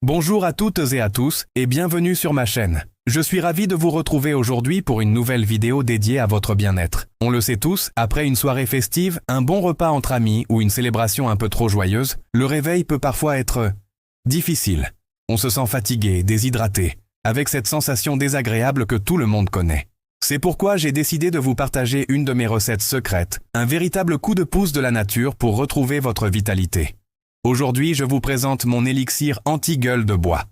Bonjour à toutes et à tous et bienvenue sur ma chaîne. Je suis ravi de vous retrouver aujourd'hui pour une nouvelle vidéo dédiée à votre bien-être. On le sait tous, après une soirée festive, un bon repas entre amis ou une célébration un peu trop joyeuse, le réveil peut parfois être difficile. On se sent fatigué, déshydraté, avec cette sensation désagréable que tout le monde connaît. C'est pourquoi j'ai décidé de vous partager une de mes recettes secrètes, un véritable coup de pouce de la nature pour retrouver votre vitalité. Aujourd'hui, je vous présente mon élixir anti-gueule de bois.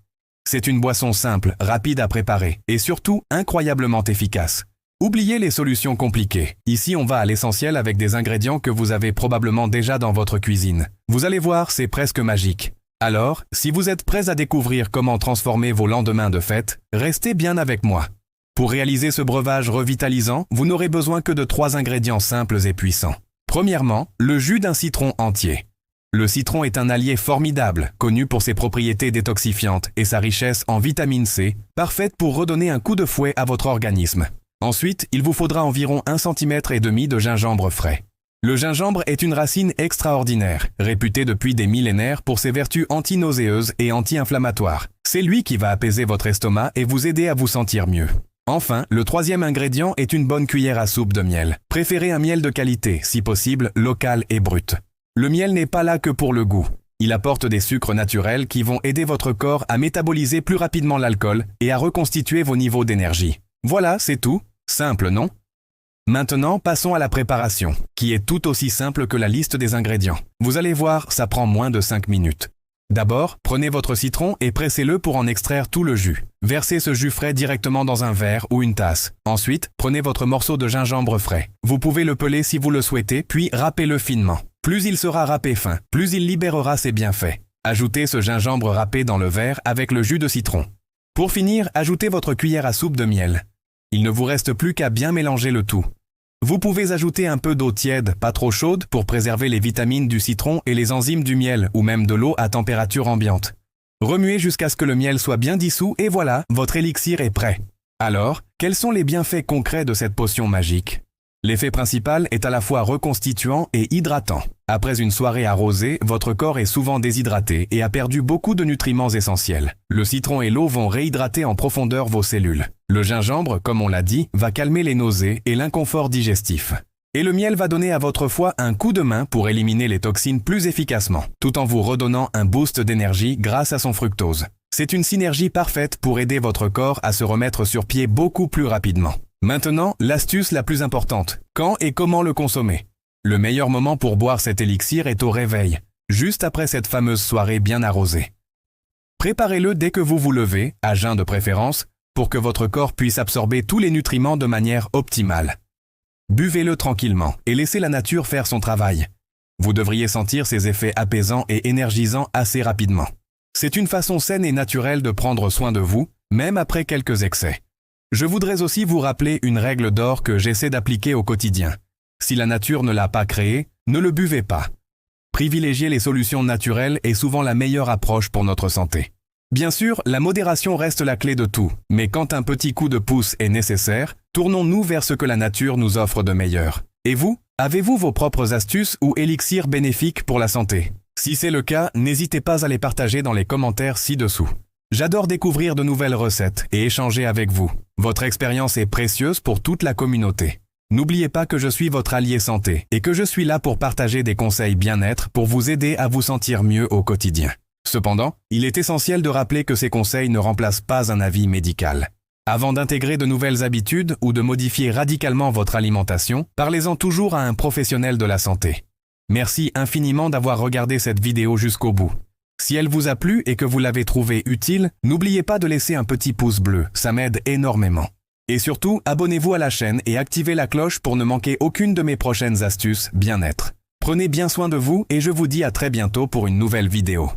C'est une boisson simple, rapide à préparer et surtout incroyablement efficace. Oubliez les solutions compliquées. Ici, on va à l'essentiel avec des ingrédients que vous avez probablement déjà dans votre cuisine. Vous allez voir, c'est presque magique. Alors, si vous êtes prêts à découvrir comment transformer vos lendemains de fête, restez bien avec moi. Pour réaliser ce breuvage revitalisant, vous n'aurez besoin que de 3 ingrédients simples et puissants. Premièrement, le jus d'un citron entier. Le citron est un allié formidable, connu pour ses propriétés détoxifiantes et sa richesse en vitamine C, parfaite pour redonner un coup de fouet à votre organisme. Ensuite, il vous faudra environ 1,5 cm de gingembre frais. Le gingembre est une racine extraordinaire, réputée depuis des millénaires pour ses vertus anti-nauséeuses et anti-inflammatoires. C'est lui qui va apaiser votre estomac et vous aider à vous sentir mieux. Enfin, le 3e ingrédient est une bonne cuillère à soupe de miel. Préférez un miel de qualité, si possible local et brut. Le miel n'est pas là que pour le goût. Il apporte des sucres naturels qui vont aider votre corps à métaboliser plus rapidement l'alcool et à reconstituer vos niveaux d'énergie. Voilà, c'est tout. Simple, non? Maintenant, passons à la préparation, qui est tout aussi simple que la liste des ingrédients. Vous allez voir, ça prend moins de 5 minutes. D'abord, prenez votre citron et pressez-le pour en extraire tout le jus. Versez ce jus frais directement dans un verre ou une tasse. Ensuite, prenez votre morceau de gingembre frais. Vous pouvez le peler si vous le souhaitez, puis râpez-le finement. Plus il sera râpé fin, plus il libérera ses bienfaits. Ajoutez ce gingembre râpé dans le verre avec le jus de citron. Pour finir, ajoutez votre cuillère à soupe de miel. Il ne vous reste plus qu'à bien mélanger le tout. Vous pouvez ajouter un peu d'eau tiède, pas trop chaude, pour préserver les vitamines du citron et les enzymes du miel, ou même de l'eau à température ambiante. Remuez jusqu'à ce que le miel soit bien dissous et voilà, votre élixir est prêt. Alors, quels sont les bienfaits concrets de cette potion magique ? L'effet principal est à la fois reconstituant et hydratant. Après une soirée arrosée, votre corps est souvent déshydraté et a perdu beaucoup de nutriments essentiels. Le citron et l'eau vont réhydrater en profondeur vos cellules. Le gingembre, comme on l'a dit, va calmer les nausées et l'inconfort digestif. Et le miel va donner à votre foie un coup de main pour éliminer les toxines plus efficacement, tout en vous redonnant un boost d'énergie grâce à son fructose. C'est une synergie parfaite pour aider votre corps à se remettre sur pied beaucoup plus rapidement. Maintenant, l'astuce la plus importante. Quand et comment le consommer? Le meilleur moment pour boire cet élixir est au réveil, juste après cette fameuse soirée bien arrosée. Préparez-le dès que vous vous levez, à jeun de préférence, pour que votre corps puisse absorber tous les nutriments de manière optimale. Buvez-le tranquillement et laissez la nature faire son travail. Vous devriez sentir ses effets apaisants et énergisants assez rapidement. C'est une façon saine et naturelle de prendre soin de vous, même après quelques excès. Je voudrais aussi vous rappeler une règle d'or que j'essaie d'appliquer au quotidien. Si la nature ne l'a pas créé, ne le buvez pas. Privilégier les solutions naturelles est souvent la meilleure approche pour notre santé. Bien sûr, la modération reste la clé de tout, mais quand un petit coup de pouce est nécessaire, tournons-nous vers ce que la nature nous offre de meilleur. Et vous, avez-vous vos propres astuces ou élixirs bénéfiques pour la santé? Si c'est le cas, n'hésitez pas à les partager dans les commentaires ci-dessous. J'adore découvrir de nouvelles recettes et échanger avec vous. Votre expérience est précieuse pour toute la communauté. N'oubliez pas que je suis votre allié santé et que je suis là pour partager des conseils bien-être pour vous aider à vous sentir mieux au quotidien. Cependant, il est essentiel de rappeler que ces conseils ne remplacent pas un avis médical. Avant d'intégrer de nouvelles habitudes ou de modifier radicalement votre alimentation, parlez-en toujours à un professionnel de la santé. Merci infiniment d'avoir regardé cette vidéo jusqu'au bout. Si elle vous a plu et que vous l'avez trouvée utile, n'oubliez pas de laisser un petit pouce bleu, ça m'aide énormément. Et surtout, abonnez-vous à la chaîne et activez la cloche pour ne manquer aucune de mes prochaines astuces bien-être. Prenez bien soin de vous et je vous dis à très bientôt pour une nouvelle vidéo.